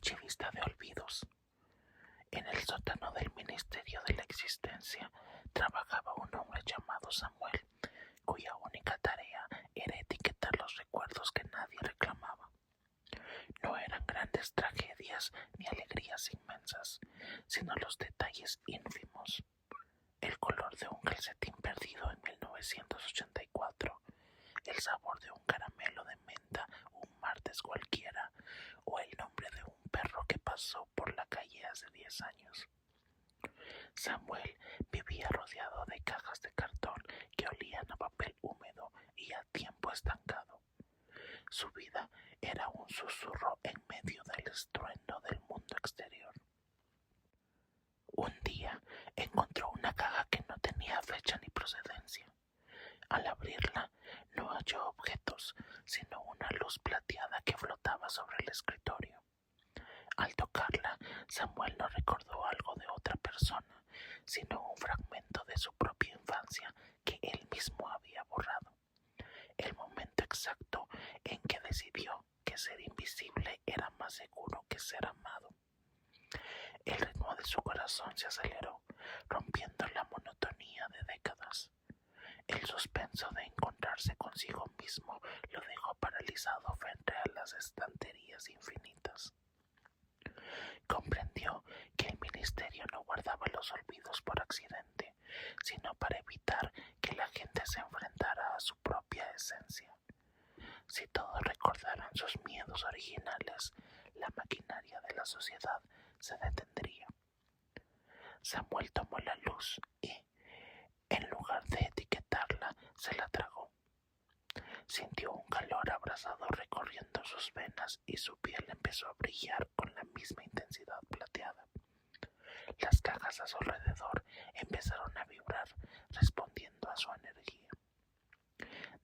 archivista de olvidos. En el sótano del Ministerio de la Existencia trabajaba un hombre llamado Samuel, cuya única tarea era etiquetar los recuerdos que nadie reclamaba. No eran grandes tragedias ni alegrías inmensas, sino los detalles ínfimos. El color de un calcetín perdido en 1984, el sabor de un caramelo de menta un martes cualquiera, o el nombre de un perro que pasó por la calle hace 10 años. Samuel vivía rodeado de cajas de cartón que olían a papel húmedo y a tiempo estancado. Su vida era un susurro en medio del estruendo del mundo exterior. Un día encontró una caja que no tenía fecha ni procedencia. Al abrirla, no halló objetos, sino una luz plateada que flotaba sobre el escritorio. Al tocarla, Samuel no recordó algo de otra persona, sino un fragmento de su propia infancia que él mismo había borrado. El momento exacto en que decidió que ser invisible era más seguro que ser amado. El ritmo de su corazón se aceleró, rompiendo la monotonía de décadas. El suspenso de encontrarse consigo mismo lo dejó paralizado frente a las estanterías infinitas. Comprendió que el ministerio no guardaba los olvidos por accidente, sino para evitar que la gente se enfrentara a su propia esencia. Si todos recordaran sus miedos originales, la maquinaria de la sociedad se detendría. Samuel tomó la luz y, en lugar de etiquetarla, se la tragó. Sintió un calor abrasador recorriendo sus venas y su piel empezó a brillar con la misma intensidad plateada. Las cajas a su alrededor empezaron a vibrar, respondiendo a su energía.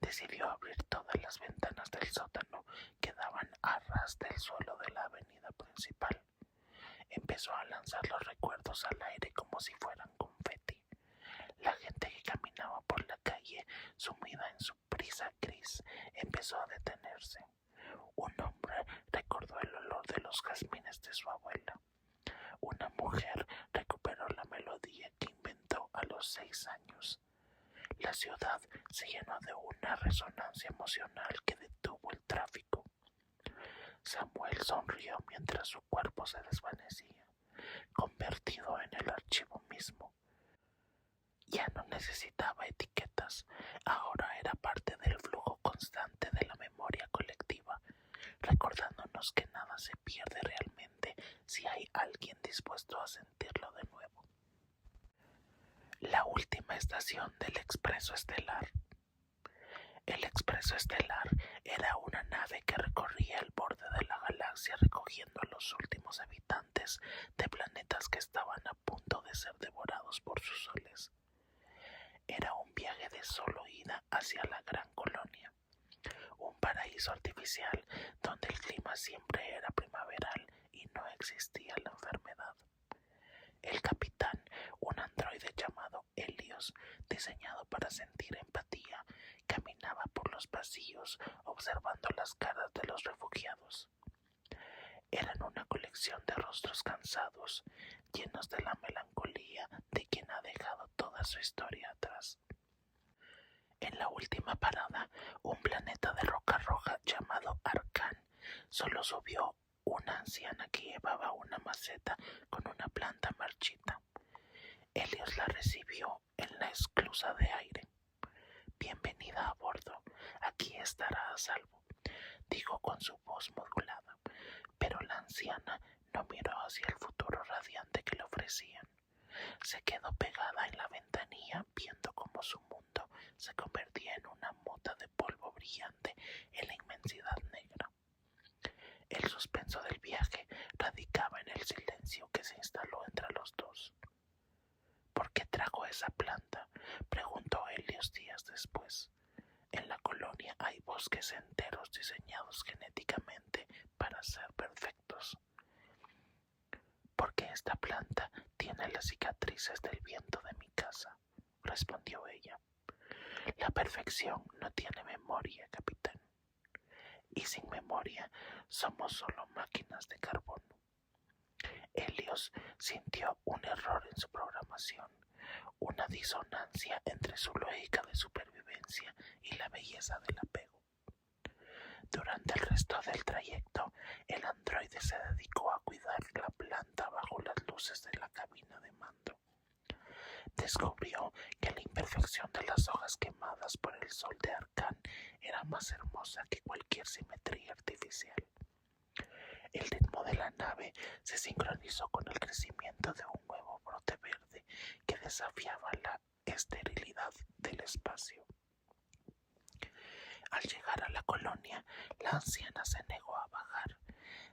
Decidió abrir todas las ventanas del sótano que daban a ras del suelo de la avenida principal. Empezó a lanzar los recuerdos al aire como si fueran confeti. La gente que caminaba por la calle, sumida en su prisa gris, empezó a detenerse. Un hombre recordó el olor de los jazmines de su abuela. Una mujer recuperó la melodía que inventó a los 6 años. La ciudad se llenó de una resonancia emocional que detuvo el tráfico. Samuel sonrió mientras su cuerpo se desvanecía, convertido en el archivo mismo. Ya no necesitaba etiquetas, ahora era parte del flujo constante de la memoria colectiva, recordándonos que nada se pierde realmente si hay alguien dispuesto a sentirlo de nuevo. La última estación del Expreso Estelar. El Expreso Estelar era una nave que recorría el borde de la galaxia recogiendo a los últimos habitantes de planetas que estaban a punto de ser devorados por sus soles. Era un viaje de solo ida hacia la gran colonia, un paraíso artificial donde el clima siempre era primaveral y no existía la enfermedad. El capitán, un androide llamado Helios, diseñado para sentir empatía, caminaba por los pasillos observando las caras de los refugiados. Eran una colección de rostros cansados, llenos de la melancolía de quien ha dejado toda su historia atrás. En la última parada, un planeta de roca roja llamado Arcán solo subió una anciana que llevaba una maceta con una planta marchita. Helios la recibió en la esclusa de aire. «Bienvenida a bordo, aquí estará a salvo», dijo con su voz modulada, pero la anciana no miró hacia el futuro radiante que le ofrecían. Se quedó pegada en la ventanilla viendo cómo su mundo se convertía en una mota de polvo brillante en la inmensidad negra. El suspenso del viaje radicaba en el silencio que se instaló entre los dos. «¿Por qué trajo esa planta?», preguntó Helios días después. «En la colonia hay bosques enteros diseñados genéticamente para ser perfectos». «Porque esta planta tiene las cicatrices del viento de mi casa», respondió ella. «La perfección no tiene memoria, capitán. Y sin memoria somos solo máquinas de carbono». Helios sintió un error en su programación, una disonancia entre su lógica de supervivencia y la belleza del apego. Durante el resto del trayecto, el androide se dedicó a cuidar la planta bajo las luces de la cabina de mando. Descubrió que la imperfección de las hojas quemadas por el sol de Arcán era más hermosa que cualquier simetría artificial. El ritmo de la nave se sincronizó con el crecimiento de un nuevo brote verde que desafiaba la esterilidad del espacio. Al llegar a la colonia, la anciana se negó a bajar.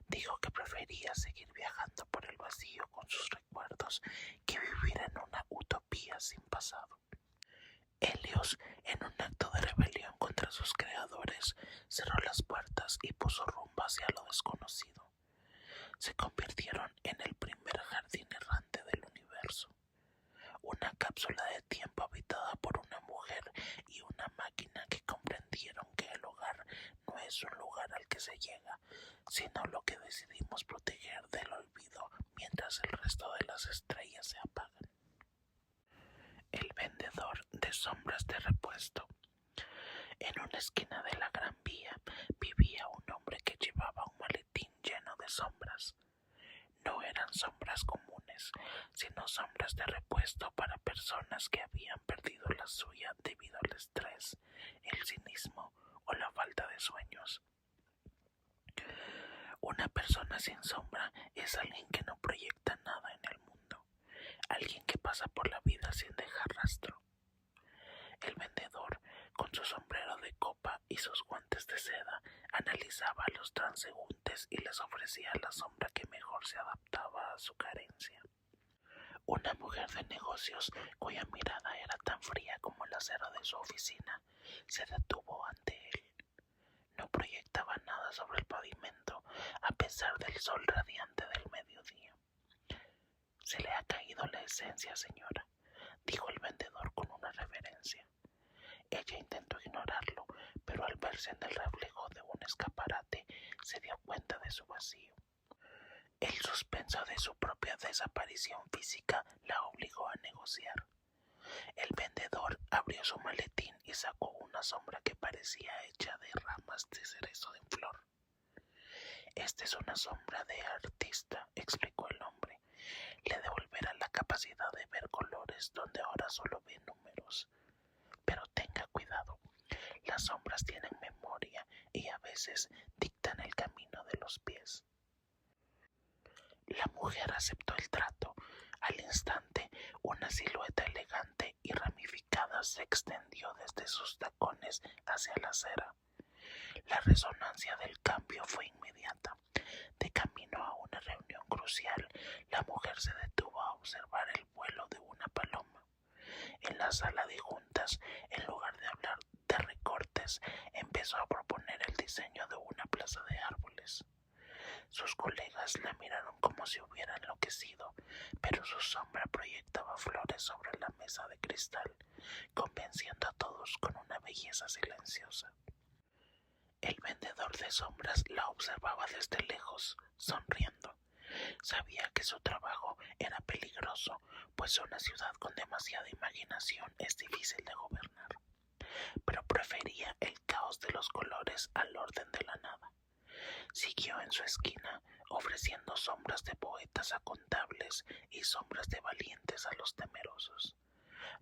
Dijo que prefería seguir viajando por el vacío con sus recuerdos que vivir en una utopía sin pasado. Helios, en un acto de rebelión contra sus creadores, cerró las puertas y puso rumbo hacia lo desconocido. Se convirtieron en el primer jardín errante del universo, una cápsula de tiempo habitada por una mujer y una máquina que comprendieron que el hogar no es un lugar al que se llega, sino lo que decidimos proteger del olvido mientras el resto de las estrellas se apagan. El vendedor de sombras de repuesto. En una esquina de la Gran Vía vivía un hombre que llevaba un maletín lleno de sombras. No eran sombras comunes, sino sombras de repuesto para personas que habían perdido la suya debido al estrés, el cinismo o la falta de sueños. Una persona sin sombra es alguien que no proyecta nada en el mundo, alguien que pasa por la vida sin dejar rastro. El vendedor, con su sombrero de copa y sus guantes de seda, analizaba a los transeúntes y les ofrecía la sombra que mejor se adaptaba a su carencia. Una mujer de negocios, cuya mirada era tan fría como el acero de su oficina, se detuvo ante él. No proyectaba nada sobre el pavimento, a pesar del sol radiante del mediodía. «Se le ha caído la esencia, señora», dijo el vendedor con una reverencia. Ella intentó ignorarlo, pero al verse en el reflejo de un escaparate, se dio cuenta de su vacío. El suspenso de su propia desaparición física la obligó a negociar. El vendedor abrió su maletín y sacó una sombra que parecía hecha de ramas de cerezo en flor. «Esta es una sombra de artista», explicó el hombre. «Le devolverá la capacidad de ver colores donde ahora solo ve números. Pero tenga cuidado, las sombras tienen memoria y a veces dictan el camino de los pies». La mujer aceptó el trato. Al instante, una silueta elegante y ramificada se extendió desde sus tacones hacia la acera. La resonancia del cambio fue inmediata. De camino a una reunión crucial, la mujer se detuvo a observar el vuelo de una paloma. En la sala de juntas, en lugar de hablar de recortes, empezó a proponer el diseño de una plaza de árboles. Sus colegas la miraron como si hubiera enloquecido, pero su sombra proyectaba flores sobre la mesa de cristal, convenciendo a todos con una belleza silenciosa. El vendedor de sombras la observaba desde lejos, sonriendo. Sabía que su trabajo era peligroso, pues una ciudad con demasiada imaginación es difícil de gobernar. Pero prefería el caos de los colores al orden de la nada. Siguió en su esquina, ofreciendo sombras de poetas a contables y sombras de valientes a los temerosos,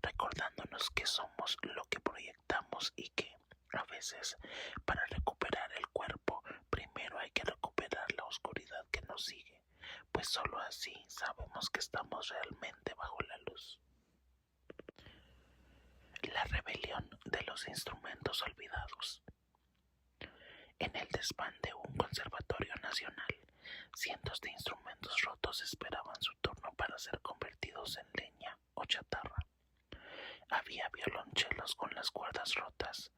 recordándonos que somos lo que proyectamos y que, a veces, para recuperar el cuerpo, primero hay que recuperar la oscuridad que nos sigue, pues solo así sabemos que estamos realmente bajo la luz. La rebelión de los instrumentos olvidados. En el desván de un conservatorio nacional, cientos de instrumentos rotos esperaban su turno para ser convertidos en leña o chatarra. Había violonchelos con las cuerdas rotas,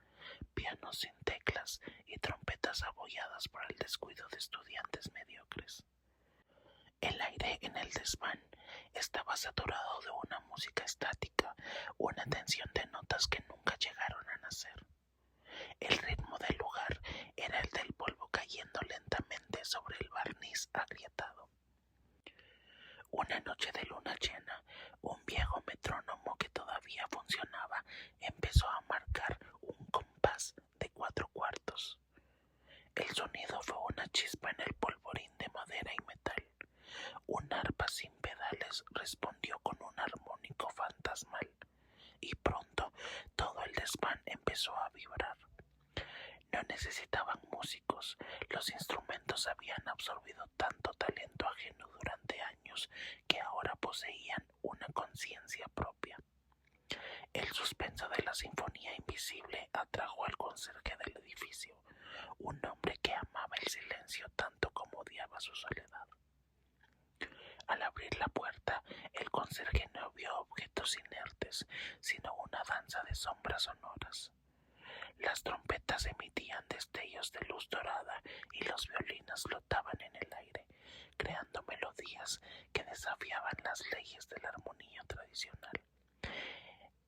pianos sin teclas y trompetas abolladas por el descuido de estudiantes mediocres. El aire en el desván estaba saturado de una música estática, una tensión de notas que nunca llegaron a nacer. El ritmo del lugar era el del polvo cayendo lentamente sobre el barniz agrietado. Una noche de luna llena, un viejo metrónomo que todavía funcionaba empezó a marcar un compás de 4/4. El sonido fue una chispa en el polvorín de madera y metal. Un arpa sin pedales respondió con un armónico fantasmal, y pronto todo el desván empezó a vibrar. No necesitaban músicos, los instrumentos habían absorbido tanto talento ajeno durante años que ahora poseían una conciencia propia. El suspenso de la sinfonía invisible atrajo al conserje del edificio, un hombre que amaba el silencio tanto como odiaba su soledad. Al abrir la puerta, el conserje no vio objetos inertes, sino una danza de sombras sonoras. Las trompetas emitían destellos de luz dorada y los violines flotaban en el aire, creando melodías que desafiaban las leyes de la armonía tradicional.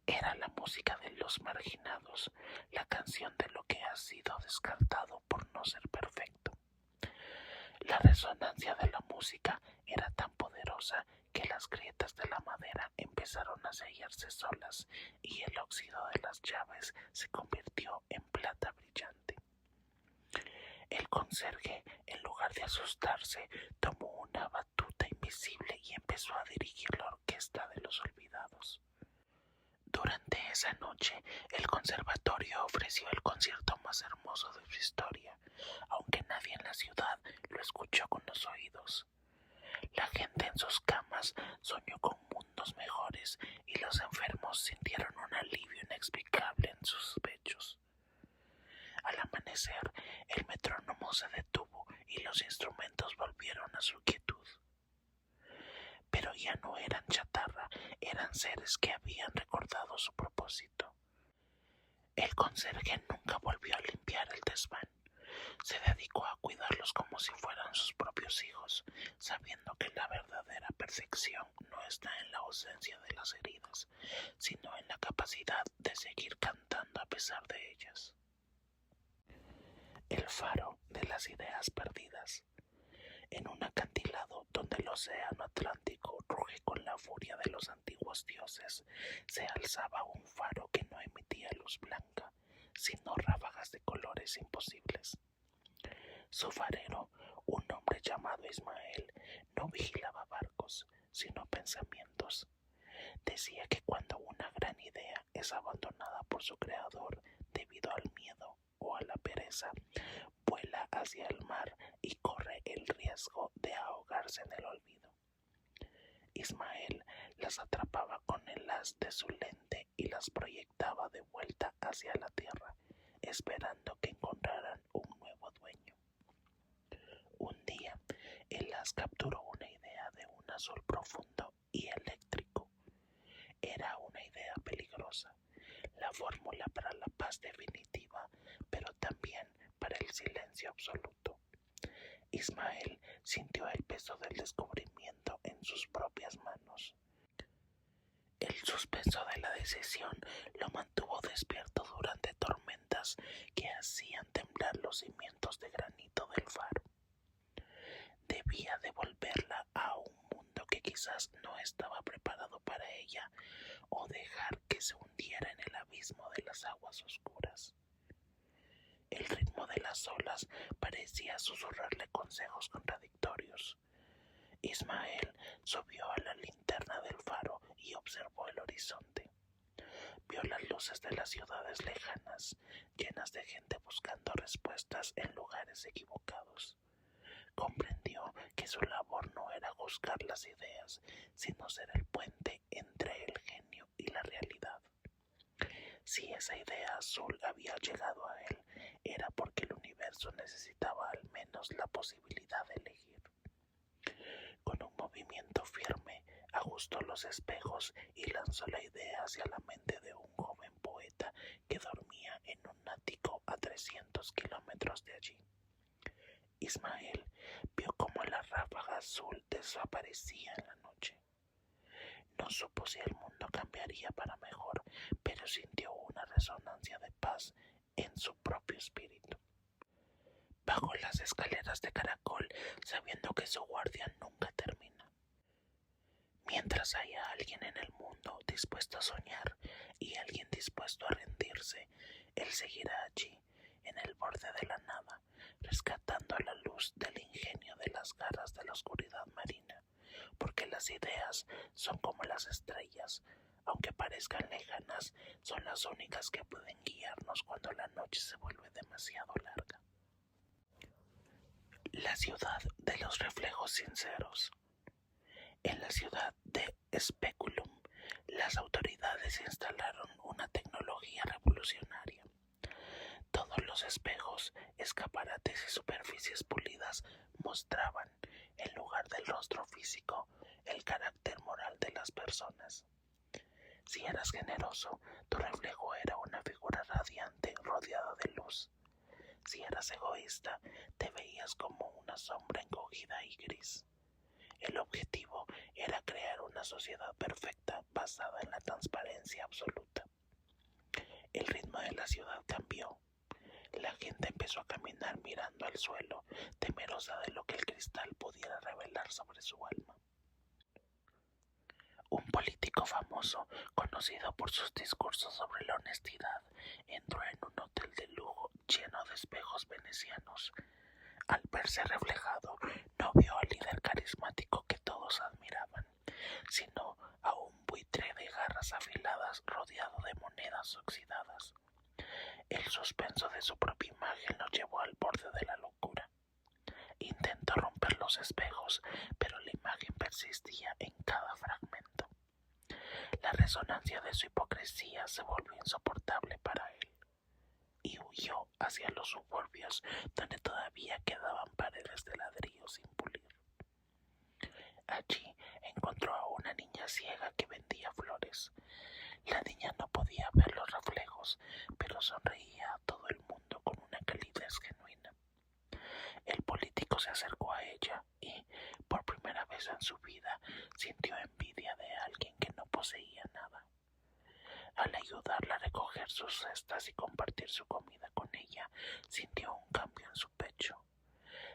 Era la música de los marginados, la canción de lo que ha sido descartado por no ser perfecto. La resonancia de la música era tan poderosa que las grietas de la madera empezaron a sellarse solas y el óxido de las llaves se convirtió en plata brillante. El conserje, en lugar de asustarse, tomó una batuta invisible y empezó a dirigir la orquesta de los olvidados. Durante esa noche, el conservatorio ofreció el concierto más hermoso de su historia, aunque nadie en la ciudad lo escuchó con los oídos. La gente en sus camas soñó con mundos mejores y los enfermos sintieron un alivio inexplicable en sus pechos. Al amanecer, el metrónomo se detuvo y los instrumentos volvieron a su quietud. Pero ya no eran chatarra, eran seres que habían recordado su propósito. El conserje nunca volvió a limpiar el desván. Se dedicó a cuidarlos como si fueran sus propios hijos, sabiendo que la verdadera perfección no está en la ausencia de las heridas, sino en la capacidad de seguir cantando a pesar de ellas. El faro de las ideas perdidas. En un acantilado donde el océano Atlántico ruge con la furia de los antiguos dioses, se alzaba un faro que no emitía luz blanca, sino ráfagas de colores imposibles. Su farero, un hombre llamado Ismael, no vigilaba barcos, sino pensamientos. Decía que cuando una gran idea es abandonada por su creador debido al miedo o a la pereza, vuela hacia el mar y corre el riesgo de ahogarse en el olvido. Ismael las atrapaba con el haz de su lente y las proyectaba de vuelta hacia la tierra, esperando que encontraran un nuevo dueño. Un día, el haz capturó una idea de un azul profundo y eléctrico. Era una idea peligrosa, la fórmula para la paz definitiva, pero también para el silencio absoluto. Ismael sintió el peso del descubrimiento en sus propias manos. El suspenso de la decisión lo mantuvo despierto durante tormentas que hacían temblar los cimientos de granito del faro. Debía devolverla a un mundo que quizás no estaba preparado para ella, o dejar que se hundiera en el abismo de las aguas oscuras. El ritmo de las olas parecía susurrarle consejos contradictorios. Ismael subió a la linterna del faro y observó el horizonte. Vio las luces de las ciudades lejanas, llenas de gente buscando respuestas en lugares equivocados. Comprendió que su labor no era juzgar las ideas, sino ser el puente entre el genio y la realidad. Si esa idea azul había llegado a él, era porque el universo necesitaba al menos la posibilidad de elegir. Con un movimiento firme, ajustó los espejos y lanzó la idea hacia la mente de un joven poeta que dormía en un ático a 300 kilómetros de allí. Ismael vio cómo la ráfaga azul desaparecía en la noche. No supo si el mundo cambiaría para mejor, pero sintió una resonancia de paz en su propio espíritu. Bajó las escaleras de caracol, sabiendo que su guardia nunca termina. Mientras haya alguien en el mundo dispuesto a soñar y alguien dispuesto a rendirse, él seguirá allí, en el borde de la nada, rescatando a la luz del ingenio de las garras de la oscuridad marina, porque las ideas son como las estrellas, aunque parezcan lejanas, son las únicas que pueden guiarnos cuando la noche se vuelve demasiado larga. La ciudad de los reflejos sinceros. En la ciudad de Speculum, las autoridades instalaron una tecnología revolucionaria. Todos los espejos, escaparates y superficies pulidas mostraban, en lugar del rostro físico, el carácter moral de las personas. Si eras generoso, tu reflejo era una figura radiante rodeada de luz. Si eras egoísta, te veías como una sombra encogida y gris. El objetivo era crear una sociedad perfecta basada en la transparencia absoluta. El ritmo de la ciudad cambió. La gente empezó a caminar mirando al suelo, temerosa de lo que el cristal pudiera revelar sobre su alma. Un político famoso, conocido por sus discursos sobre la honestidad, entró en un hotel de lujo lleno de espejos venecianos. Al verse reflejado, no vio al líder carismático que todos admiraban, sino a un buitre de garras afiladas rodeado de monedas oxidadas. El suspenso de su propia imagen lo llevó al borde de la locura. Intentó romper los espejos, pero la imagen persistía en cada fragmento. La resonancia de su hipocresía se volvió insoportable para él, y huyó hacia los suburbios donde todavía quedaban paredes de ladrillo sin pulir. Allí encontró a una niña ciega que vendía flores. La niña no podía ver los reflejos, pero sonreía a todo el mundo con una calidez genuina. El político se acercó a ella y, por primera vez en su vida, sintió envidia de alguien que no poseía nada. Al ayudarla a recoger sus cestas y compartir su comida con ella, sintió un cambio en su pecho.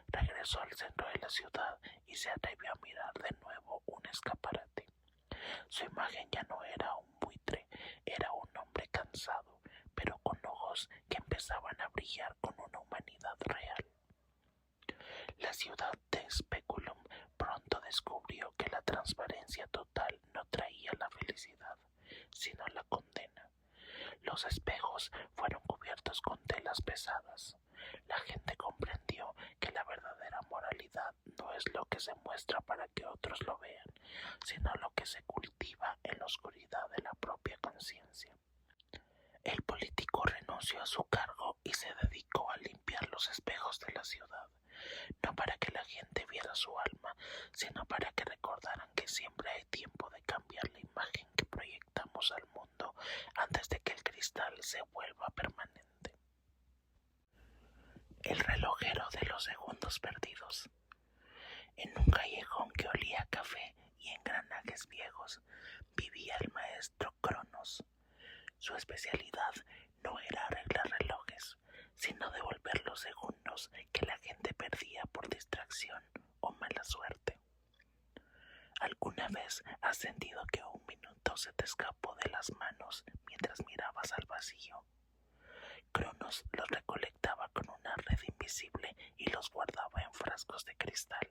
Regresó al centro de la ciudad y se atrevió a mirar de nuevo un escaparate. Su imagen ya no era un buitre, era un hombre cansado, pero con ojos que empezaban a brillar con una humanidad real. La ciudad de Speculum pronto descubrió que la transparencia total no traía la felicidad, sino la condena. Los espejos fueron cubiertos con telas pesadas. La gente comprendió que la verdadera moralidad no es lo que se muestra para que otros lo vean, sino lo que se cultiva en la oscuridad de la propia conciencia. El político renunció a su cargo y se dedicó a limpiar los espejos de la ciudad, no para que la gente viera su alma, sino para que recordaran que siempre hay tiempo de cambiar la imagen que proyectamos al mundo antes de que el cristal se vuelva permanente. El relojero de los segundos perdidos. En un callejón que olía a café y engranajes viejos, vivía el maestro Cronos. Su especialidad no era arreglar relojes, sino devolver los segundos que la gente perdía por distracción o mala suerte. ¿Alguna vez has sentido que un minuto se te escapó de las manos mientras mirabas al vacío? Cronos los recolectaba con una red invisible y los guardaba en frascos de cristal.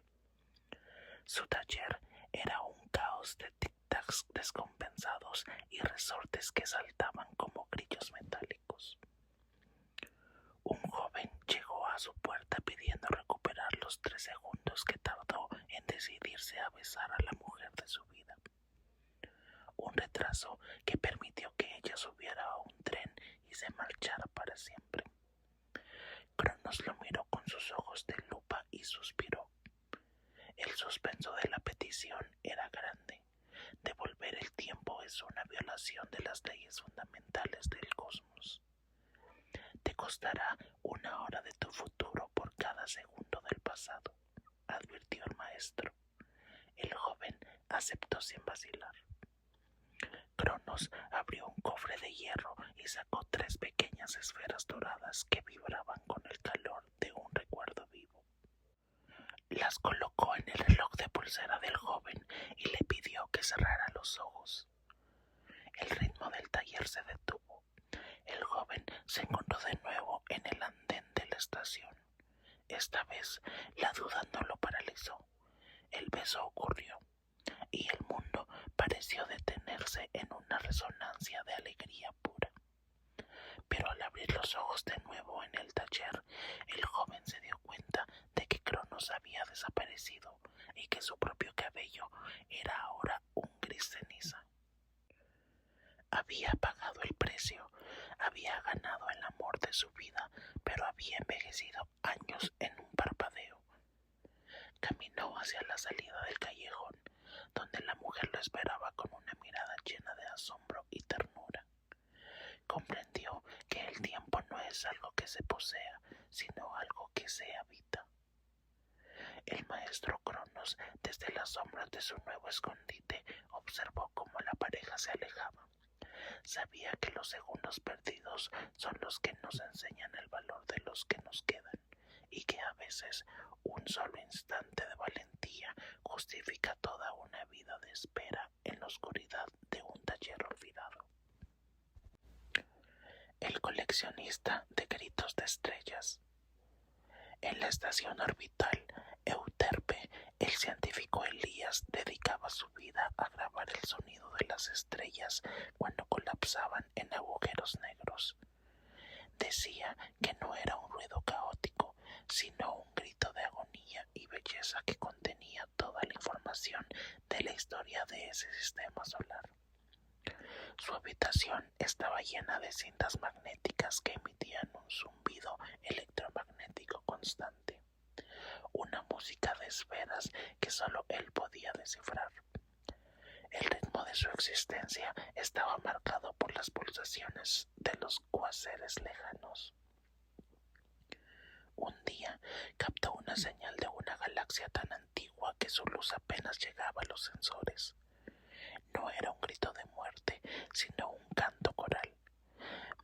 Su taller era un caos de tic-tacs descompensados y resortes que saltaban como grillos metálicos. Un joven llegó a su puerta pidiendo recuperar los 3 segundos que tardó en decidirse a besar a la mujer de su vida. Un retraso que permitió que ella subiera a un tren y se marchara para siempre. Cronos lo miró con sus ojos de lupa y suspiró. El suspenso de la petición era grande. Devolver el tiempo es una violación de las leyes fundamentales del cosmos. Te costará 1 hora de tu futuro por cada segundo del pasado, advirtió el maestro. El joven aceptó sin vacilar. Cronos abrió un cofre de hierro y sacó 3 pequeñas esferas doradas que vibraban con el calor de un recuerdo vivo. Las colocó en el reloj de pulsera del joven y le pidió que se que su propio cabello era ahora un gris ceniza. Había pagado el precio, había ganado el amor de su vida, pero había envejecido años en un parpadeo. Caminó hacia la salida del callejón, donde la mujer lo esperaba con una mirada llena de asombro y ternura. Comprendió que el tiempo no es algo que se posea, sino algo que se habita. El maestro Cronos, desde las sombras de su nuevo escondite, observó cómo la pareja se alejaba. Sabía que los segundos perdidos son los que nos enseñan el valor de los que nos quedan, y que a veces un solo instante de valentía justifica toda una vida de espera en la oscuridad de un taller olvidado. El coleccionista de gritos de estrellas. En la estación orbital Euterpe, el científico Elías dedicaba su vida a grabar el sonido de las estrellas cuando colapsaban en agujeros negros. Decía que no era un ruido caótico, sino un grito de agonía y belleza que contenía toda la información de la historia de ese sistema solar. Su habitación estaba llena de cintas magnéticas que emitían un zumbido electromagnético constante, una música de esferas que solo él podía descifrar. El ritmo de su existencia estaba marcado por las pulsaciones de los cuásares lejanos. Un día captó una señal de una galaxia tan antigua que su luz apenas llegaba a los sensores. No era un grito de muerte, sino un canto coral.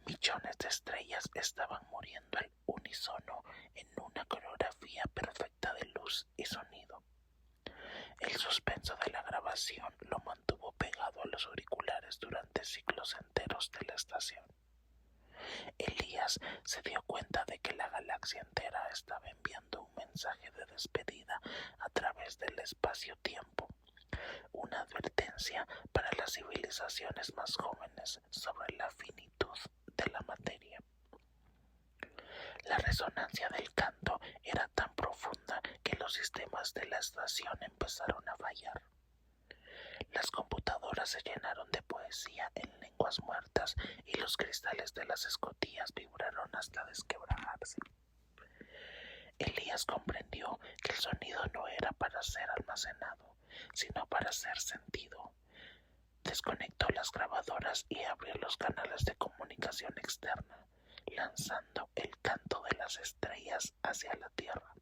Millones de estrellas estaban muriendo al unísono en una coreografía perfecta de luz y sonido. El suspenso de la grabación lo mantuvo pegado a los auriculares durante siglos enteros de la estación. Elías se dio cuenta de que la galaxia entera estaba enviando un mensaje de despedida a través del espacio-tiempo, una advertencia para las civilizaciones más jóvenes sobre la finitud de la materia. La resonancia del canto era tan profunda que los sistemas de la estación empezaron a fallar. Las computadoras se llenaron de poesía en lenguas muertas y los cristales de las escotillas vibraron hasta desquebrajarse. Elías comprendió que el sonido no era para ser almacenado, sino para ser sentido. Desconectó las grabadoras y abrió los canales de comunicación externa, lanzando el canto de las estrellas hacia la tierra.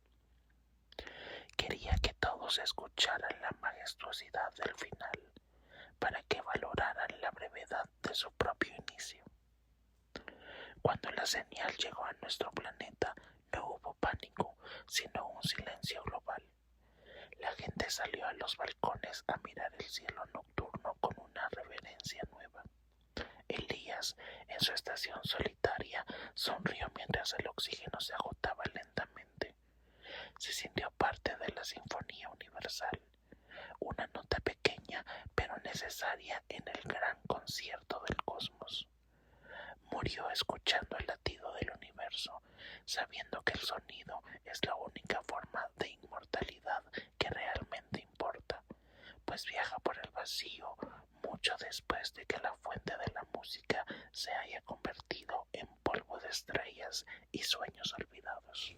Quería que todos escucharan la majestuosidad del final, para que valoraran la brevedad de su propio inicio. Cuando la señal llegó a nuestro planeta, no hubo pánico, sino un silencio global. La gente salió a los balcones a mirar el cielo nocturno con una reverencia nueva. Elías, en su estación solitaria, sonrió mientras el oxígeno se agotaba lentamente. Se sintió parte de la sinfonía universal, una nota pequeña pero necesaria en el gran concierto del cosmos. Murió escuchando el latido del universo, sabiendo que el sonido es la única forma de inmortalidad que realmente importa, pues viaja por el vacío mucho después de que la fuente de la música se haya convertido en polvo de estrellas y sueños olvidados.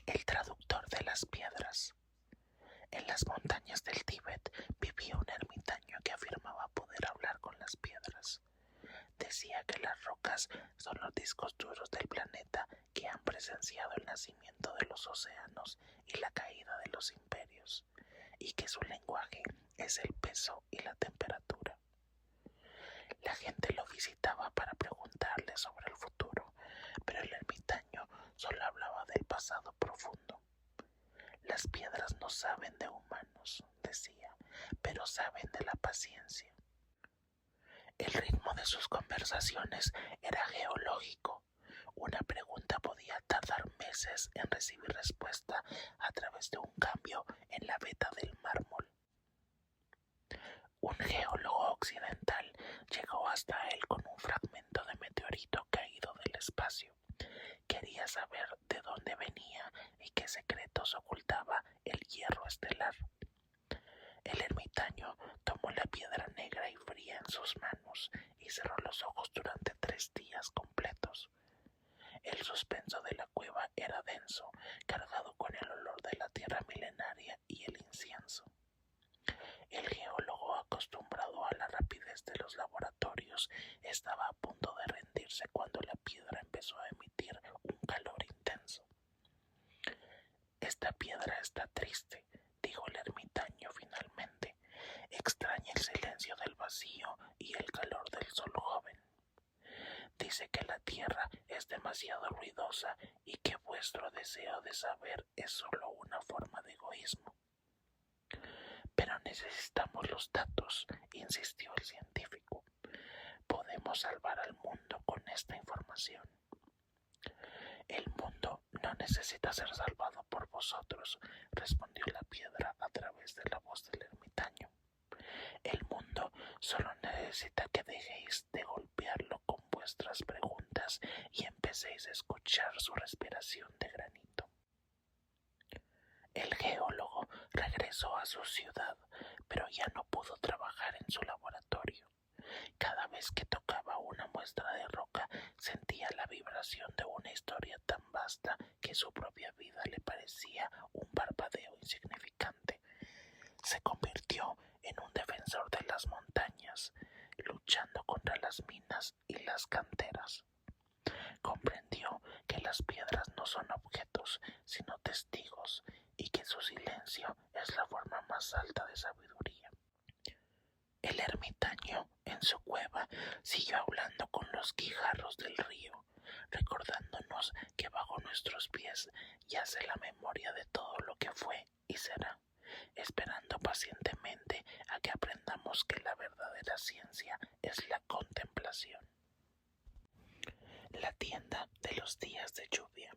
El traductor de las piedras. En las montañas del Tíbet vivía un ermitaño que afirmaba poder hablar con las piedras. Decía que las rocas son los discos duros del planeta que han presenciado el nacimiento de los océanos y la caída de los imperios, y que su lenguaje es el peso y la temperatura. La gente lo visitaba para preguntarle sobre el futuro, pero el ermitaño solo hablaba del pasado profundo. Las piedras no saben de humanos, decía, pero saben de la paciencia. El ritmo de sus conversaciones era geológico. Una pregunta podía tardar meses en recibir respuesta a través de un cambio en la veta del mármol. Un geólogo occidental llegó hasta él con un fragmento de meteorito caído del espacio. Quería saber de dónde venía y qué secretos ocultaba el hierro estelar. El ermitaño tomó la piedra negra y fría en sus manos y cerró los ojos durante 3 días completos. El suspenso de la cueva era denso, cargado con el olor de la tierra milenaria y el incienso. El geólogo, acostumbrado a la rapidez de los laboratorios, estaba a punto de rendirse cuando la piedra empezó a emitir un calor intenso. «Esta piedra está triste», dijo el ermitaño finalmente. «Extraña el silencio del vacío y el calor del sol joven. Dice que la tierra es demasiado ruidosa y que vuestro deseo de saber es solo una forma de egoísmo». «Pero necesitamos los datos», insistió el científico. «Podemos salvar al mundo con esta información». «El mundo no necesita ser salvado por vosotros», respondió la piedra a través de la voz del ermitaño. «El mundo solo necesita que dejéis de golpearlo con vuestras preguntas y empecéis a escuchar su respiración de granito». El geólogo regresó a su ciudad, pero ya no pudo trabajar en su laboratorio. Cada vez que tocaba una muestra de roca, sentía la vibración de una historia tan vasta que su propia vida le parecía un parpadeo insignificante. Se convirtió en un defensor de las montañas, luchando contra las minas y las canteras. Comprendió que las piedras no son objetos, sino testigos, y que su silencio es la forma más alta de sabiduría. El ermitaño, en su cueva, siguió hablando con los guijarros del río, recordándonos que bajo nuestros pies yace la memoria de todo lo que fue y será, esperando pacientemente a que aprendamos que la verdadera ciencia es la contemplación. La tienda de los días de lluvia.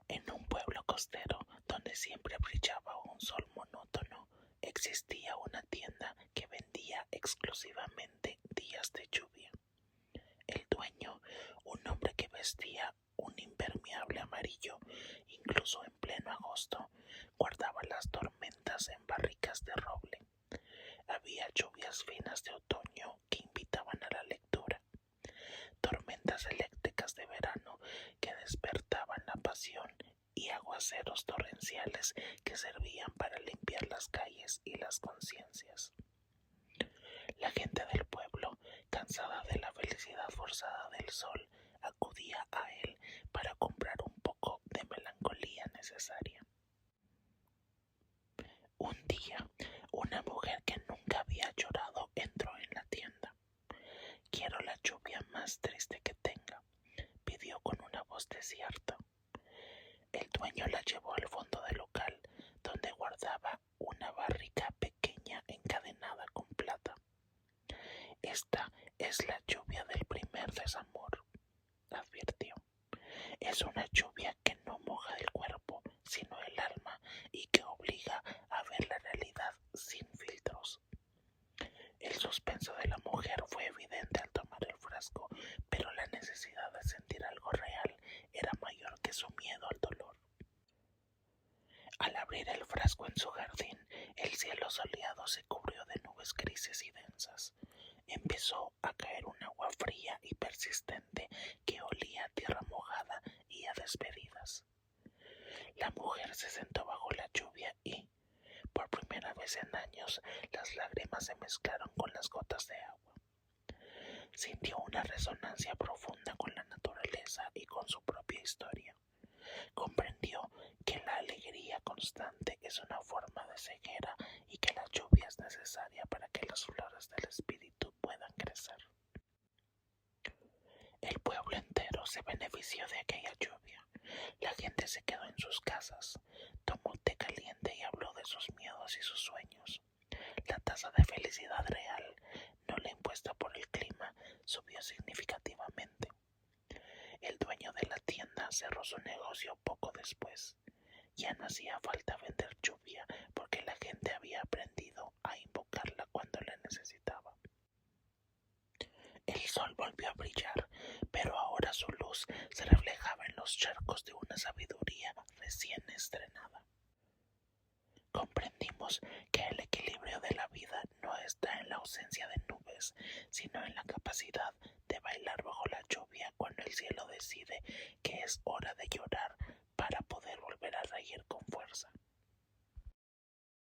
En un pueblo costero donde siempre brillaba un sol monótono, existía una tienda que vendía exclusivamente días de lluvia. El dueño, un hombre que vestía un impermeable amarillo, incluso en pleno agosto, guardaba las tormentas en barricas de roble. Había lluvias finas de otoño que invitaban a la lectura, tormentas eléctricas de verano que despertaban la pasión y aguaceros torrenciales que servían para limpiar las calles y las conciencias. La gente del pueblo, cansada de la felicidad forzada del sol, acudía a él para comprar un poco de melancolía necesaria. Un día, una mujer que nunca había llorado entró en la tienda. «Quiero la lluvia más triste que tenga», pidió con una voz desierta. El dueño la llevó al fondo del local, donde guardaba una barrica pequeña encadenada con plata. «Esta es la lluvia del primer desamor», advirtió. «Es una lluvia que no moja el cuerpo, sino el alma, y que obliga a ver la realidad sin filtros». El suspenso de la mujer fue evidente al tomar el frasco, pero la necesidad de sentir algo real era mayor que su miedo al dolor. Al abrir el frasco en su jardín, el cielo soleado se cubrió de nubes grises y densas. Empezó a caer un agua fría y persistente que olía a tierra mojada y a despedidas. La mujer se sentó bajo la lluvia y, por primera vez en años, las lágrimas se mezclaron con las gotas de agua. Sintió una resonancia profunda con la naturaleza y con su propia historia. Comprendió que la alegría constante es una forma de ceguera y que la lluvia es necesaria para que las flores del espíritu puedan crecer. El pueblo entero se benefició de aquella lluvia. La gente se quedó en sus casas, tomó té caliente y habló de sus miedos y sus sueños. La tasa de felicidad real, no la impuesta por el clima, subió significativamente. El dueño de la tienda cerró su negocio poco después. Ya no hacía falta vender lluvia porque la gente había aprendido a invocarla cuando la necesitaba. El sol volvió a brillar, pero ahora su luz se reflejaba en los charcos de una sabiduría recién estrenada. presencia de nubes, sino en la capacidad de bailar bajo la lluvia cuando el cielo decide que es hora de llorar para poder volver a reír con fuerza.